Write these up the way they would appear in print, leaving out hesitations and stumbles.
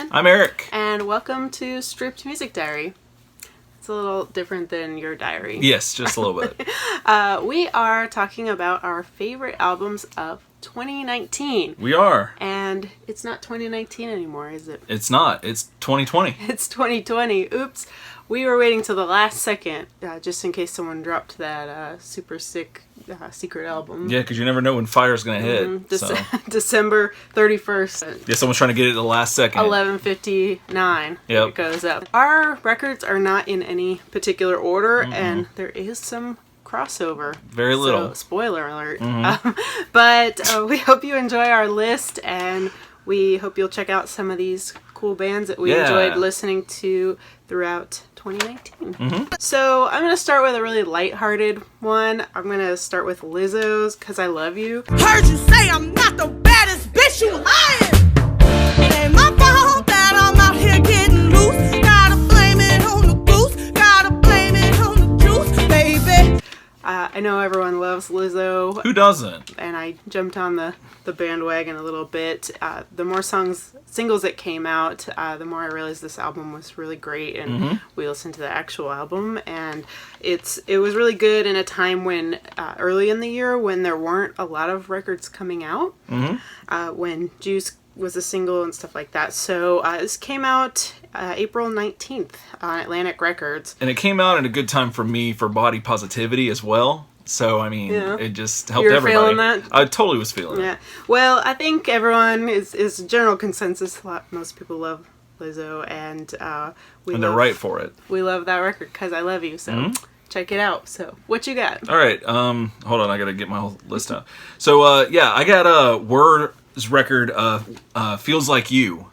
Diane. I'm Eric. And welcome to Stripped Music Diary. It's a little different than your diary. Yes, just a little bit. We are talking about our favorite albums of 2019. We are. And it's not 2019 anymore, is it? It's not. It's 2020. It's 2020. Oops. We were waiting till the last second, just in case someone dropped that super sick secret album. Yeah, because you never know when fire's going to hit. December 31st. Yeah, someone's trying to get it at the last second. 11:59. Yep. It goes up. Our records are not in any particular order, and there is some crossover. Very little. So, spoiler alert. But we hope you enjoy our list, and we hope you'll check out some of these cool bands that we enjoyed listening to throughout 2019. So I'm going to start with a really lighthearted one. I'm going to start with Lizzo's "Cause I Love You." Heard you say I'm not the baddest bitch, you lying. It ain't my fault that I'm out here getting loose. Gotta blame it on the goose. Gotta blame it on the juice, baby. I know everyone loves Lizzo. Who doesn't? And I jumped on the bandwagon a little bit. The more singles that came out, the more I realized this album was really great, and we listened to the actual album, and it was really good in a time when early in the year when there weren't a lot of records coming out, when Juice was a single and stuff like that. So this came out April 19th on Atlantic Records. And it came out at a good time for me for body positivity as well. So, I mean, it just helped You were everybody. feeling that? I totally was feeling it. Well, I think everyone is general consensus. Most people love Lizzo, and they're right for it. We love that record, "Cause I Love You." So check it out. So what you got? All right. Hold on. I got to get my whole list out. So, I got Whirr's record, "Feels Like You."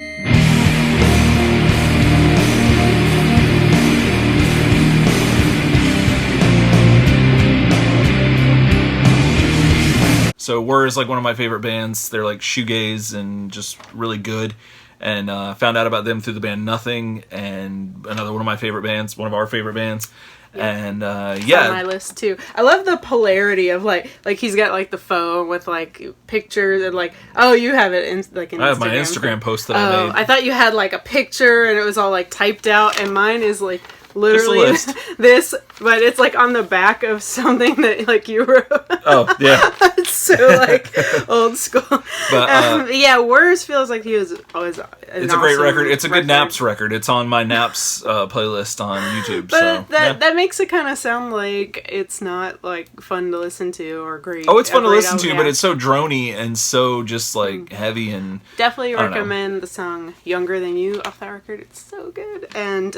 So Whirr is like one of my favorite bands. They're like shoegaze and just really good. And found out about them through the band Nothing, and another one of my favorite bands, one of our favorite bands. And It's on my list too. I love the polarity of like he's got like the phone with like pictures and like, oh, you have it in like an I have Instagram my Instagram post that I made. I thought you had like a picture and it was all like typed out, and mine is like literally this, but it's like on the back of something that like you wrote. Oh yeah. It's so like old school. But Whirr's feels like he was always. It's a great record. It's a good Naps record. It's on my Naps playlist on YouTube. But that makes it kind of sound like it's not like fun to listen to or great. Oh, it's fun to listen to, but it's so drony and so just like heavy and. Definitely recommend the song "Younger Than You" off that record. It's so good. And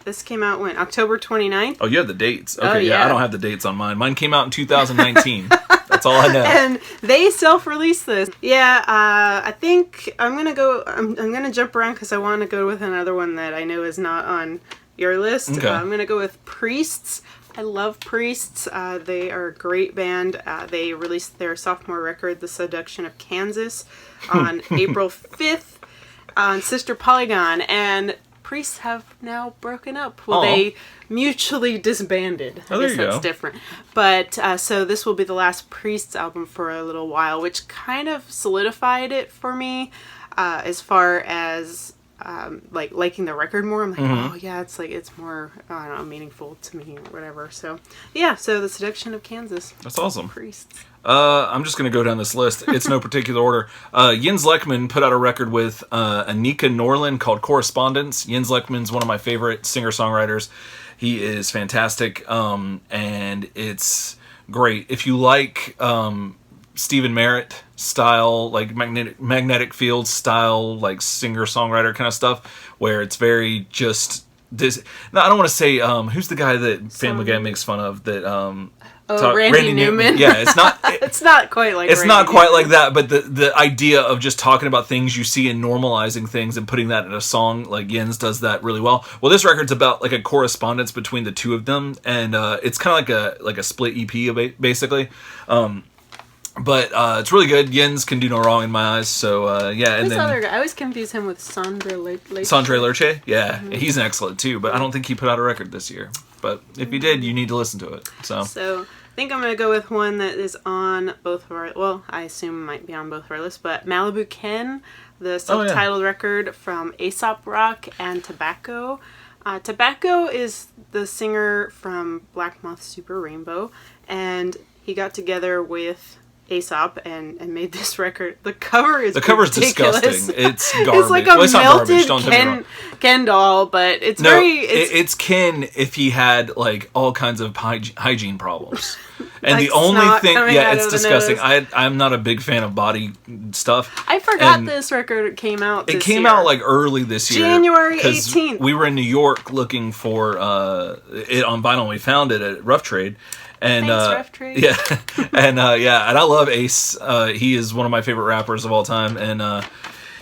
this came out when October 29th. Oh, you have the dates. Okay, I don't have the dates on mine. Mine came out in 2019. That's all I know. And they self-released this. Yeah, I think I'm gonna jump around because I want to go with another one that I know is not on your list. Okay. I'm gonna go with Priests. I love Priests. They are a great band. They released their sophomore record, "The Seduction of Kansas," on April 5th on Sister Polygon, and Priests have now broken up. Well, they mutually disbanded. I guess that's different. But so this will be the last Priests album for a little while, which kind of solidified it for me as far as like liking the record more. I'm like, oh yeah, it's more I don't know, meaningful to me or whatever. So yeah, so "The Seduction of Kansas." That's awesome. Priests. I'm just going to go down this list. It's no particular order. Jens Lekman put out a record with Annika Norlin called "Correspondence." Jens Lekman's one of my favorite singer-songwriters. He is fantastic, and it's great. If you like Stephen Merritt style, like magnetic field style, like singer-songwriter kind of stuff, where it's very just... this. No, I don't want to say... who's the guy that Family Guy makes fun of? That... Randy Newman. Yeah, it's not. It's not quite like. It's Randy not quite like that, but the idea of just talking about things you see and normalizing things and putting that in a song, like Jens does that really well. Well, this record's about like a correspondence between the two of them, and it's kind of like a split EP basically. But it's really good. Jens can do no wrong in my eyes. So yeah, and then other guy? I always confuse him with Sondre Lerche. Sondre Lerche, yeah, he's an excellent too. But I don't think he put out a record this year. But if he did, you need to listen to it. So I think I'm gonna go with one that is on both of our. Well, I assume it might be on both of our lists. But Malibu Ken the self-titled record from Aesop Rock and Tobacco. Tobacco is the singer from Black Moth Super Rainbow, and he got together with Aesop and made this record. The cover is ridiculous. Disgusting. It's garbage. It's like a melted Ken doll, but it's it's Ken if he had like all kinds of hygiene problems. And like the only thing, it's disgusting. Nose. I'm not a big fan of body stuff. I forgot this record came out. It came out like early this year, January 18th. We were in New York looking for it on vinyl. We found it at Rough Trade. And Thanks, Rough Trade. Yeah, and I love Ace. He is one of my favorite rappers of all time, and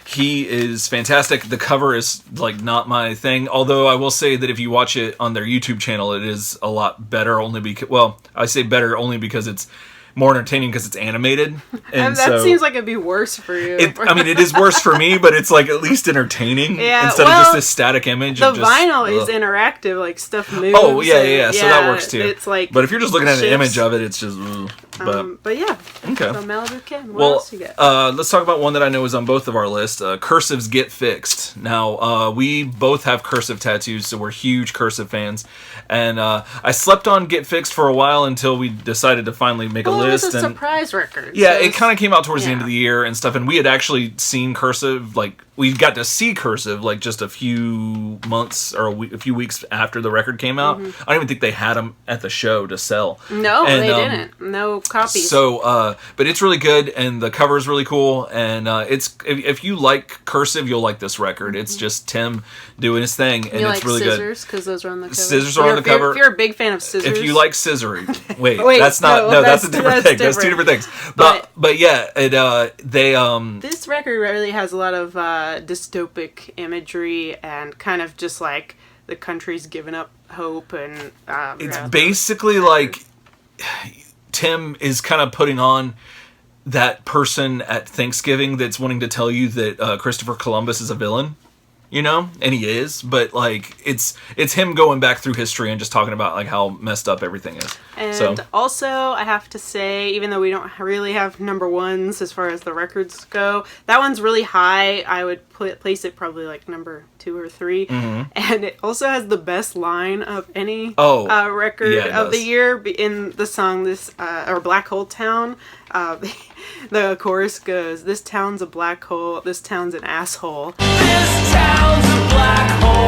he is fantastic. The cover is like not my thing, although I will say that if you watch it on their YouTube channel, it is a lot better. Only because, well, I say better only because it's more entertaining because it's animated. And that seems like it'd be worse for you. It is worse for me, but it's like at least entertaining instead of just this static image. The vinyl is interactive, like stuff moves. Oh yeah. So that works too. It's like, but if you're just looking at an image of it, it's just. But yeah. Okay. So Malibu Ken. What else you got? Let's talk about one that I know is on both of our lists. Cursive's Get Fixed. Now we both have Cursive tattoos, so we're huge Cursive fans. And I slept on Get Fixed for a while until we decided to finally make a list. It was a surprise record. Yeah, it kind of came out towards the end of the year and stuff. And we had actually seen Cursive, like we got to see Cursive like just a few months or a few weeks after the record came out. Mm-hmm. I don't even think they had them at the show to sell. No, they didn't. No copies. So, but it's really good, and the cover is really cool. And it's if you like Cursive, you'll like this record. Mm-hmm. It's just Tim doing his thing, and it's really good. Scissors, because those are on the cover. Scissors are on the cover. If you're a big fan of scissors, if you like scissory, wait, that's not. No, that's a different thing. That's two different things. But yeah, this record really has a lot of dystopic imagery and kind of just like the country's given up hope, and it's basically like Tim is kind of putting on that person at Thanksgiving that's wanting to tell you that Christopher Columbus is a villain, you know, and he is, but like it's him going back through history and just talking about like how messed up everything is. And also, I have to say, even though we don't really have number ones as far as the records go, that one's really high. I would place it probably like number 2 or 3. Mm-hmm. And it also has the best line of any record of the year in the song or Black Hole Town. The chorus goes, "This town's a black hole, this town's an asshole. This town's a black hole.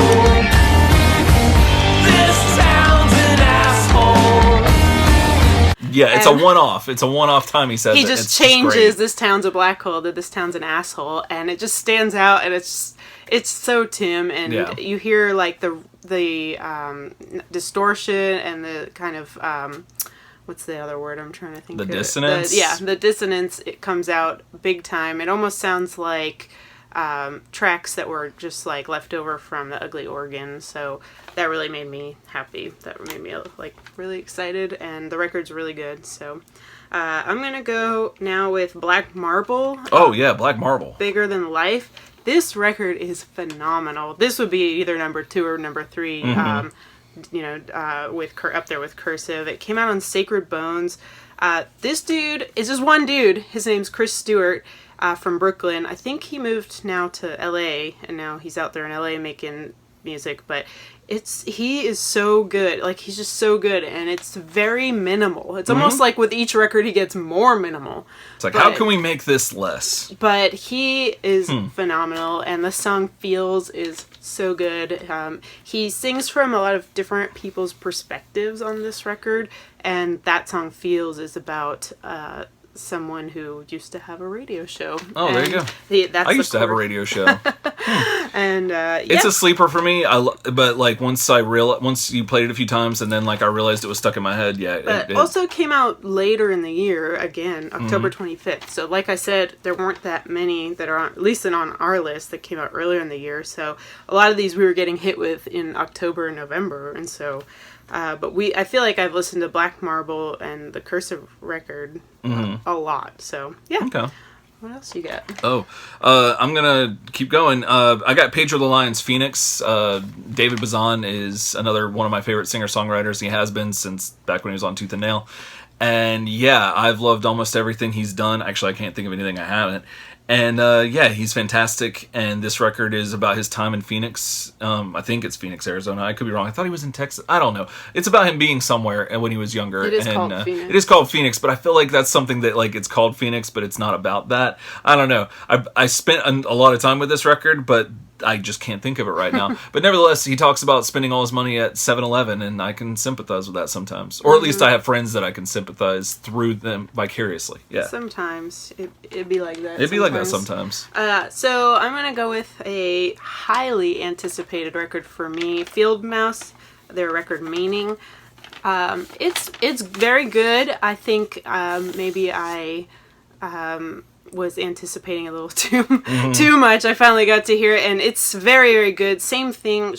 This town's an asshole." Yeah, it's a one-off. It's a one-off time he says it. He just changes "this town's a black hole" to "this town's an asshole," and it just stands out, and it's so Tim, and you hear like the distortion and the kind of what's the other word I'm trying to think of? The dissonance? The dissonance, it comes out big time. It almost sounds like tracks that were just like left over from the Ugly Organ, so that really made me happy. That made me like really excited, and the record's really good. So I'm gonna go now with Black Marble. Oh yeah, Black Marble. Bigger Than Life. This record is phenomenal. This would be either number 2 or number 3. Mm-hmm. Up there with Cursive. It came out on Sacred Bones. This dude is just one dude. His name's Chris Stewart from Brooklyn. I think he moved now to LA, and now he's out there in LA making music, but he is so good. Like, he's just so good, and it's very minimal. It's almost like with each record he gets more minimal. It's like, how can we make this less? But he is phenomenal, and the song Feels is so good. He sings from a lot of different people's perspectives on this record, and that song Feels is about someone who used to have a radio show. Oh, there you go. I used to have a radio show. And it's a sleeper for me. But like once you played it a few times, and then like I realized it was stuck in my head. Yeah, but it also came out later in the year again, October 25th. So like I said, there weren't that many that are at least on our list that came out earlier in the year. So a lot of these we were getting hit with in October and November, and so. But I feel like I've listened to Black Marble and the Cursive record a lot. So yeah. Okay. What else you got? I'm gonna keep going. I got Pedro the Lion's Phoenix. David Bazan is another one of my favorite singer-songwriters. He has been since back when he was on Tooth and Nail. And yeah, I've loved almost everything he's done. Actually, I can't think of anything I haven't. And yeah, he's fantastic. And this record is about his time in Phoenix. I think it's Phoenix, Arizona. I could be wrong. I thought he was in Texas. I don't know. It's about him being somewhere when he was younger. It is called Phoenix. It is called Phoenix, but I feel like that's something that like it's called Phoenix, but it's not about that. I don't know. I spent a lot of time with this record, but I just can't think of it right now. But nevertheless, he talks about spending all his money at 7-Eleven, and I can sympathize with that sometimes. Or at least I have friends that I can sympathize through them vicariously. Yeah. Sometimes. It'd be like that. It'd be like that sometimes. So I'm going to go with a highly anticipated record for me. Field Mouse, their record Meaning. It's very good. I think maybe I... was anticipating a little too much. I finally got to hear it, and it's very, very good. Same thing.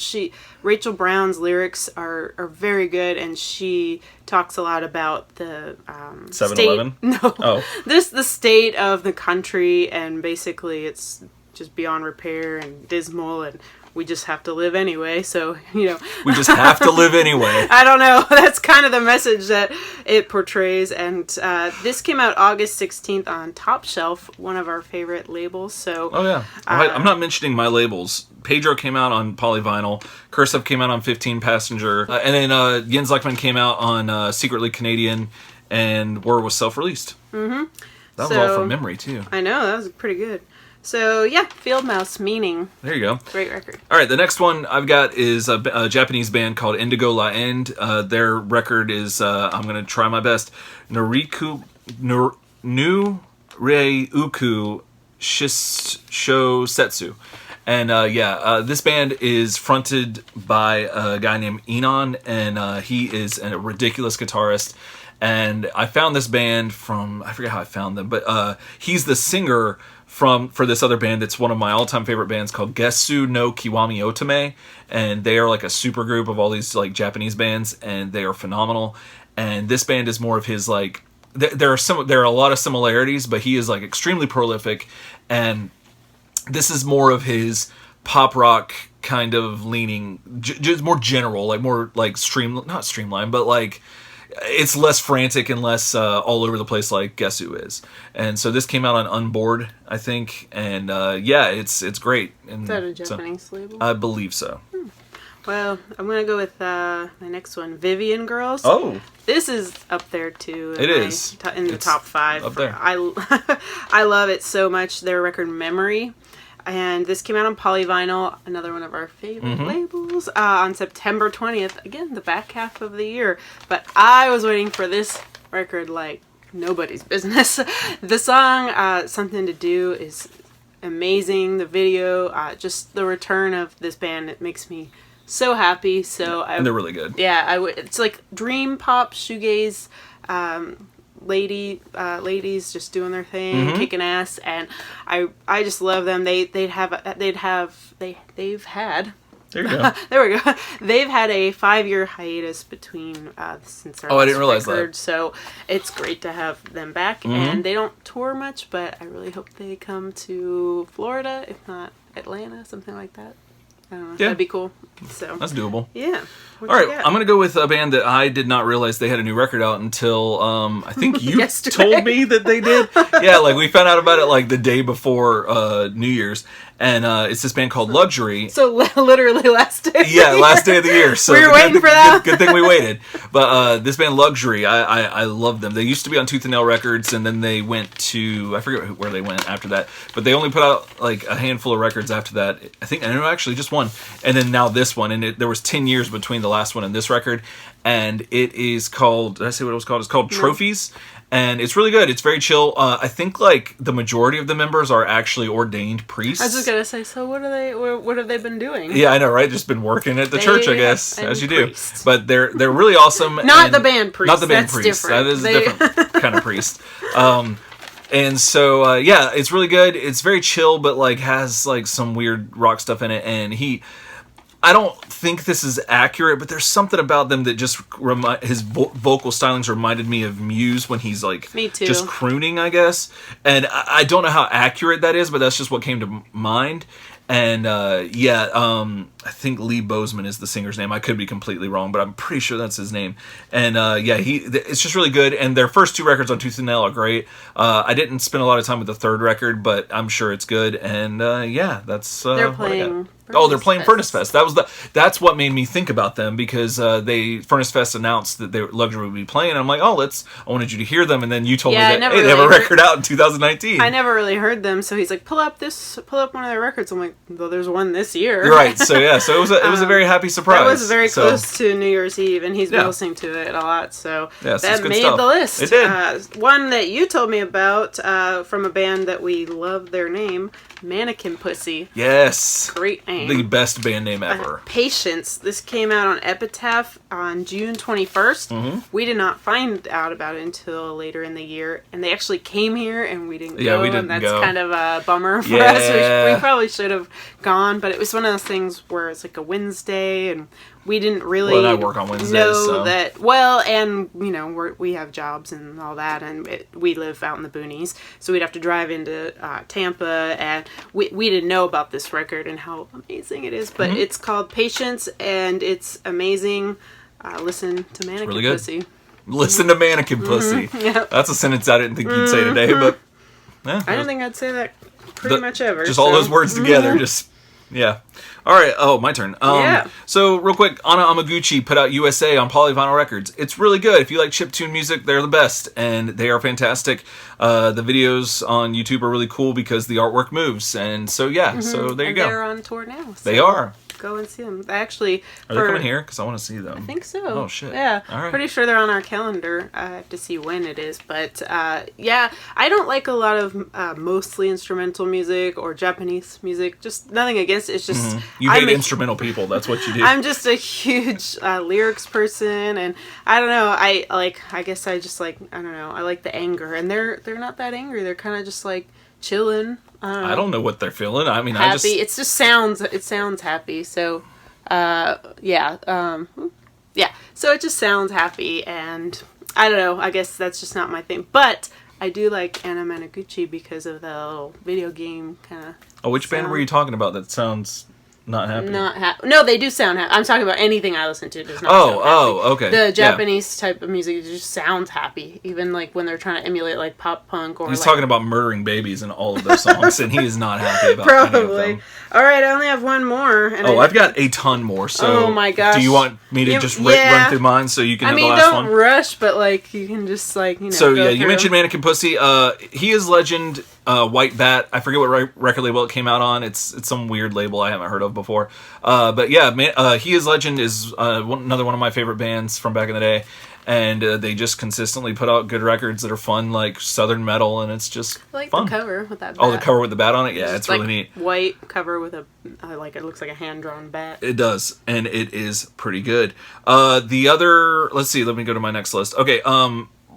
Rachel Brown's lyrics are very good, and she talks a lot about the 7-Eleven? No. Oh. The state of the country, and basically it's just beyond repair and dismal, and we just have to live anyway, so, you know. We just have to live anyway. I don't know. That's kind of the message that it portrays. And this came out August 16th on Top Shelf, one of our favorite labels. So. Oh, yeah. I'm not mentioning my labels. Pedro came out on Polyvinyl. Cursive came out on 15 Passenger. And then Jens Lekman came out on Secretly Canadian. And Whirr was self-released. Mm-hmm. That was all from memory, too. I know. That was pretty good. So, yeah, Field Mouse, Meaning. There you go. Great record. All right, the next one I've got is a Japanese band called Indigo La End. Their record is, I'm going to try my best, Nureyuku Shishōsetsu. And this band is fronted by a guy named Enon, and he is a ridiculous guitarist. And I found this band from, I forget how I found them, but he's the singer for this other band that's one of my all-time favorite bands called Gesu no Kiwami Otome, and they are like a super group of all these like Japanese bands, and they are phenomenal. And this band is more of his like there are a lot of similarities, but he is like extremely prolific, and this is more of his pop rock kind of leaning, just more general, like more like not streamlined, but like it's less frantic and less all over the place like Gesu is. And so this came out on Unboard, I think, and yeah, it's great. And is that a Japanese label? I believe so. Well, I'm going to go with the next one, Vivian Girls. Oh. This is up there, too. It is. In the top 5. Up there. I love it so much. Their record, Memory. And this came out on Polyvinyl, another one of our favorite labels, on September 20th. Again, the back half of the year. But I was waiting for this record like nobody's business. The song, Something to Do, is amazing. The video, just the return of this band, it makes me so happy. And they're really good. Yeah, it's like dream pop, shoegaze, ladies just doing their thing, kicking ass, and I just love them. They've had. There you go. There we go. They've had a 5-year hiatus between since our I didn't realize record, that. So it's great to have them back, and they don't tour much, but I really hope they come to Florida, if not Atlanta, something like that. I don't know. Yeah. That'd be cool. So that's doable. Yeah. All right, I'm going to go with a band that I did not realize they had a new record out until I think you told me that they did. Yeah, like we found out about it like the day before New Year's, and it's this band called Luxury. So literally last day. Yeah, last day of the year. So we were waiting for that. Good thing we waited. But this band Luxury, I love them. They used to be on Tooth and Nail Records, and then they went to, I forget where they went after that, but they only put out like a handful of records after that. I know actually just one, and then now this one, and there was 10 years between the last one and this record, and it is called, did I say what it was called? It's called Trophies, and it's really good. It's very chill. I think like the majority of the members are actually ordained priests. I was just gonna say, so what have they been doing? Yeah, I know, right? Just been working at the church, I guess, as you priests. do. But they're really awesome. Not the band priest. Not the band That's priest. Different. That is a different kind of priest. And so, yeah, it's really good. It's very chill, but like has like some weird rock stuff in it. And I don't think this is accurate, but there's something about them that just his vocal stylings reminded me of Muse when he's like me too. Just crooning, I guess. And I don't know how accurate that is, but that's just what came to mind. And I think Lee Bozeman is the singer's name. I could be completely wrong, but I'm pretty sure that's his name. And it's just really good. And their first 2 records on Tooth and Nail are great. I didn't spend a lot of time with the 3rd record, but I'm sure it's good. And that's they're playing. They're playing Furnace Fest. That's what made me think about them, because Furnace Fest announced that Luxury would be playing. And I'm like, I wanted you to hear them, and then you told me that they have a record out in 2019. I never really heard them, so he's like, pull up one of their records. I'm like, well, there's one this year. You're right. So it was a very happy surprise. That was very close to New Year's Eve, and he's been listening to it a lot, so that made the list. It did. One that you told me about from a band that we love their name, Mannequin Pussy. Yes. Great name. The best band name ever. Patience. This came out on Epitaph on June 21st. Mm-hmm. We did not find out about it until later in the year, and they actually came here, and we didn't go, and that's kind of a bummer for us. We probably should have gone, but it was one of those things where it's like a Wednesday, and we didn't really and I work on Wednesdays, know that well, and we have jobs and all that, and we live out in the boonies, so we'd have to drive into Tampa, and we didn't know about this record and how amazing it is, but it's called Patience, and it's amazing. Listen to Mannequin really Pussy. Listen to Mannequin Pussy. Yep. That's a sentence I didn't think you'd say today, but I don't think I'd say that pretty much ever. Just all those words together, just yeah. All right. Oh, my turn. So real quick, Anamanaguchi put out USA on Polyvinyl Records. It's really good. If you like chiptune music, they're the best, and they are fantastic. The videos on YouTube are really cool because the artwork moves, and so so there you go. They're on tour now. So they are. Go and see them. Actually, are they coming here? Because I want to see them. I think so. Oh shit! Yeah, all right. Pretty sure they're on our calendar. I have to see when it is, but I don't like a lot of mostly instrumental music or Japanese music. Just nothing against it. It's just you hate instrumental people. That's what you do. I'm just a huge lyrics person, and I don't know. I guess I just like I don't know. I like the anger, and they're not that angry. They're kind of just like chilling. I don't know what they're feeling. I mean, happy. It sounds happy. So, So it just sounds happy, and I don't know. I guess that's just not my thing. But I do like Anamanaguchi because of the little video game kind of. Oh, which band were you talking about that sounds not happy? No, they do sound happy. I'm talking about anything I listen to does not sound happy. Okay. The Japanese type of music just sounds happy, even like when they're trying to emulate like pop punk or. He's talking about murdering babies in all of those songs, and he is not happy about probably. any of them. All right, I only have one more. And I've got a ton more. So, oh my gosh! Do you want me to just run through mine so you can have the last one? Don't rush, but like you can just like So go you mentioned Mannequin Pussy. He is Legend. White Bat. I forget what record label it came out on. It's some weird label I haven't heard of before. But yeah, He Is Legend is another one of my favorite bands from back in the day. And they just consistently put out good records that are fun, like Southern metal, and it's just fun. The cover with that bat. Oh, the cover with the bat on it? Yeah, it's really neat. White cover with a, it looks like a hand-drawn bat. It does, and it is pretty good. The other, let's see, let me go to my next list. Okay,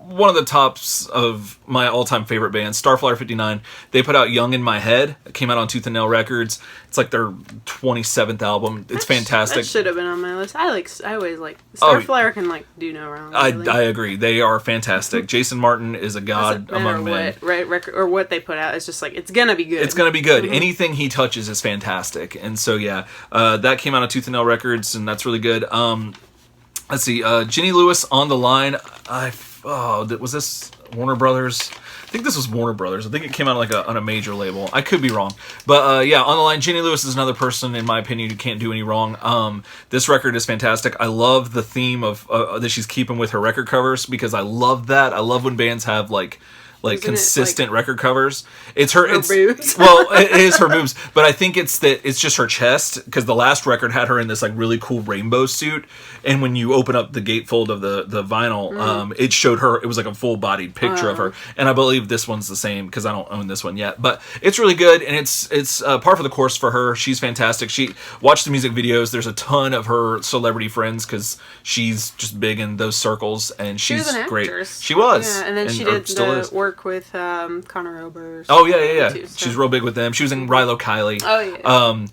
one of the tops of my all-time favorite bands, Starflyer 59, they put out Young in My Head. It came out on Tooth and Nail Records. It's like their 27th album. It's fantastic. That should have been on my list. I always like Starflyer can do no wrong. Really. I agree. They are fantastic. Jason Martin is a god among men. Record or what they put out, it's just like it's gonna be good. It's gonna be good. Mm-hmm. Anything he touches is fantastic. And so that came out on Tooth and Nail Records, and that's really good. Let's see, Ginny Lewis on the Line. Was this Warner Brothers? I think this was Warner Brothers. I think it came out on a major label. I could be wrong. But on the Line, Ginny Lewis is another person, in my opinion, who can't do any wrong. This record is fantastic. I love the theme of that she's keeping with her record covers, because I love that. I love when bands have consistent record covers. It's her boobs. Well, it is her boobs, but I think it's just her chest, because the last record had her in this really cool rainbow suit, and when you open up the gatefold of the vinyl, it showed her. It was like a full-bodied picture of her, and I believe this one's the same, because I don't own this one yet. But it's really good, and it's par for the course for her. She's fantastic. She watched the music videos. There's a ton of her celebrity friends, because she's just big in those circles, and she's great. She was, yeah, and then she did the work with Conor Oberst. Oh yeah. Too, so. She's real big with them. She was in Rilo Kiley. Oh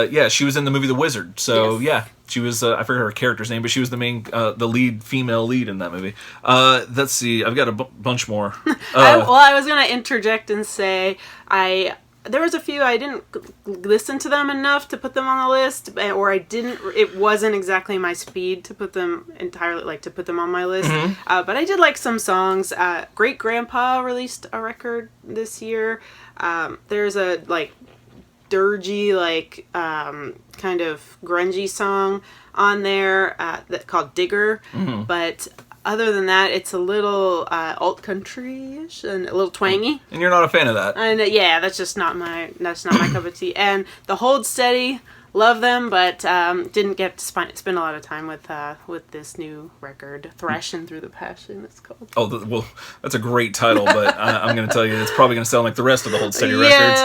yeah. She was in the movie The Wizard. So yeah, she was. I forget her character's name, but she was the main, the lead female lead in that movie. Let's see. I've got a bunch more. I was gonna interject and say I there was a few I didn't listen to them enough to put them on the list, or it wasn't exactly my speed to put them entirely, to put them on my list. But I did like some songs. Great Grandpa released a record this year. There's a dirgy, kind of grungy song on there called Digger. But other than that, it's a little alt country-ish and a little twangy. And you're not a fan of that. And yeah, that's not my cup of tea. And the Hold Steady, love them, but didn't get to spend a lot of time with this new record, Thrashing Through the Passion, it's called. Oh, well, that's a great title, but I'm going to tell you, it's probably going to sound like the rest of the Hold Steady records.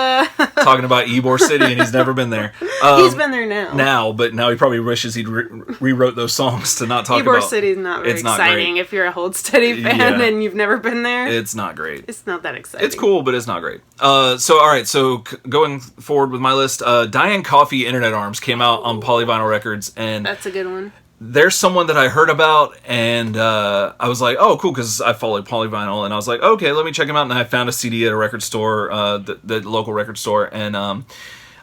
Talking about Ybor City, and he's never been there. He's been there now. But now he probably wishes he'd rewrote those songs to not talk about. Ybor City's not very exciting if you're a Hold Steady fan and you've never been there. It's not great. It's not that exciting. It's cool, but it's not great. So going forward with my list, Diane Coffee Internet Arms came out on Polyvinyl Records, and that's a good one. There's someone that I heard about, and I was like, oh, cool, because I followed Polyvinyl, and I was like, okay, let me check him out, and I found a CD at a record store, the local record store, and I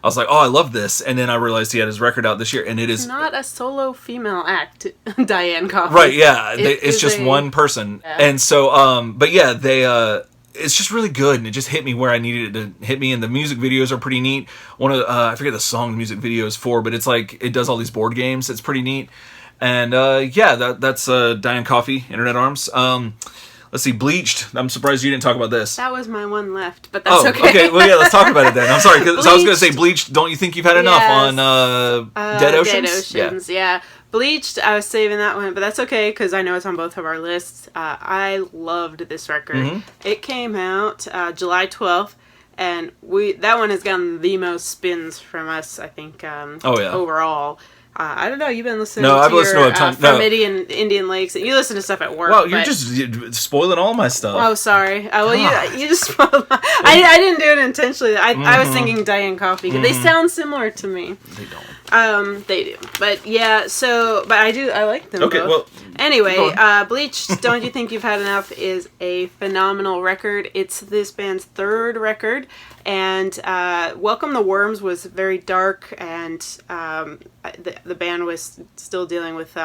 was like, oh, I love this, and then I realized he had his record out this year, and it is not a solo female act, Diane Coffee. Right, yeah, it's just one person, and so, but yeah, it's just really good, and it just hit me where I needed it to hit me, and the music videos are pretty neat. One of I forget the song the music video is for, but it's it does all these board games. It's pretty neat. And that's Diane Coffee, Internet Arms. Let's see, Bleached. I'm surprised you didn't talk about this. That was my one left, but that's okay. Okay, well, yeah, let's talk about it then. I'm sorry, because I was going to say Bleached, don't you think you've had enough on Dead Oceans? Dead Oceans, yeah. Bleached, I was saving that one, but that's okay, because I know it's on both of our lists. I loved this record. It came out July 12th, and that one has gotten the most spins from us, I think, overall. I don't know, you've been listening I've listened to a ton. From Indian Lakes, and you listen to stuff at work. Well, you're just spoiling all my stuff. Oh, sorry. Well, you just spoiled I didn't do it intentionally. I was thinking Diane Coffee, because they sound similar to me. They don't. They do. But yeah, but I like them okay, both. Well, anyway, Bleached, Don't You Think You've Had Enough is a phenomenal record. It's this band's third record, and Welcome the Worms was very dark, and the band was still dealing with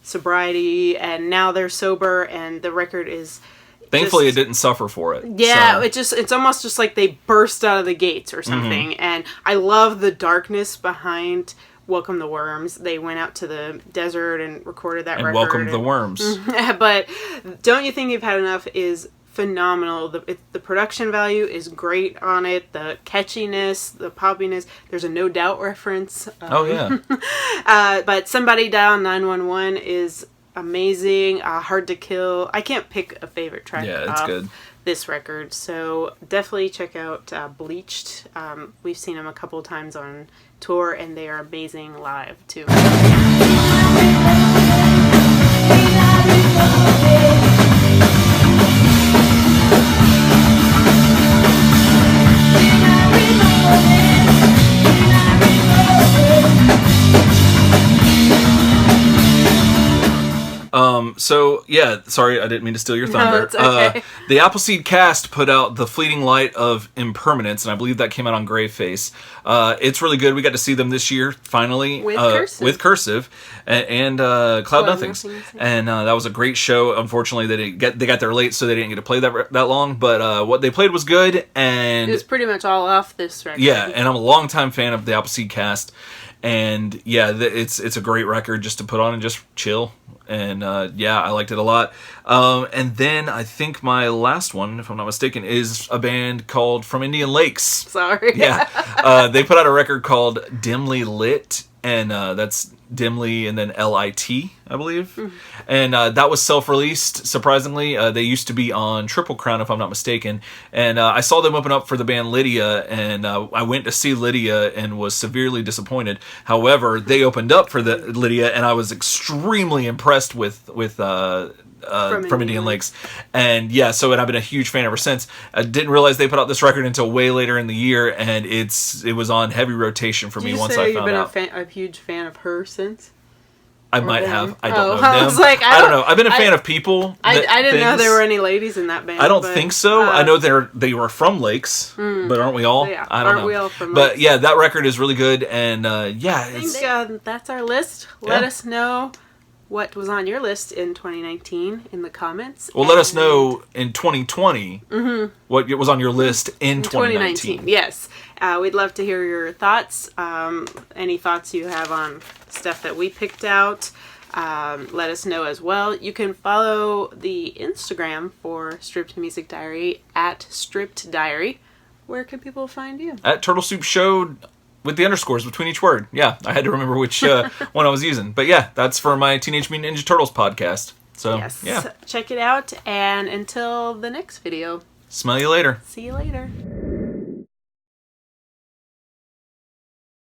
sobriety, and now they're sober, and the record is... Thankfully, it didn't suffer for it. Yeah, so. It's almost just like they burst out of the gates or something. And I love the darkness behind Welcome the Worms. They went out to the desert and recorded that record. Welcomed the Worms. But Don't You Think You've Had Enough is phenomenal. The production value is great on it. The catchiness, the poppiness. There's a No Doubt reference. But Somebody Dial 911 is... amazing. Hard to Kill. I can't pick a favorite track off this record, so definitely check out Bleached. We've seen them a couple times on tour, and they are amazing live too. So, yeah, sorry, I didn't mean to steal your thunder. No, it's okay. The Appleseed Cast put out The Fleeting Light of Impermanence, and I believe that came out on Greyface. It's really good. We got to see them this year, finally. With Cursive. And Cloud Nothings. And that was a great show. Unfortunately, they got there late, so they didn't get to play that long. But what they played was good. And it was pretty much all off this record. Yeah, and I'm a longtime fan of the Appleseed Cast. And yeah, it's a great record just to put on and just chill. And I liked it a lot. And then I think my last one, if I'm not mistaken, is a band called From Indian Lakes. Sorry. Yeah. They put out a record called Dimly Lit, and that's Dimly and then L-I-T, I believe. And that was self-released, surprisingly. They used to be on Triple Crown, if I'm not mistaken. And I saw them open up for the band Lydia, and I went to see Lydia and was severely disappointed. However, they opened up for the Lydia, and I was extremely impressed with From Indian Lakes. And yeah, and I've been a huge fan ever since. I didn't realize they put out this record until way later in the year, and it was on heavy rotation for me once I found out. You've been a huge fan of her since? I might them? have. I don't know I them. was like, I don't know. I've been a fan of people. I didn't know things. there were any ladies in that band. I don't but, think so. I know they were from Lakes, but aren't we all? Yeah, I don't aren't know. we all from But Lakes? yeah, that record is really good, and yeah, I it's, think that's our list. Let Yeah. us know what was on your list in 2019 in the comments. well, let us know in 2020 what was on your list in 2019. Yes. We'd love to hear your thoughts. Any thoughts you have on stuff that we picked out. Let us know as well. You can follow the Instagram for Stripped Music Diary at Stripped Diary. Where can people find you? At Turtle Soup Show with the underscores between each word. Yeah, I had to remember which one I was using. But yeah, that's for my Teenage Mutant Ninja Turtles podcast. So, Yes. yeah. Check it out. And until the next video, Smell you later. see you later.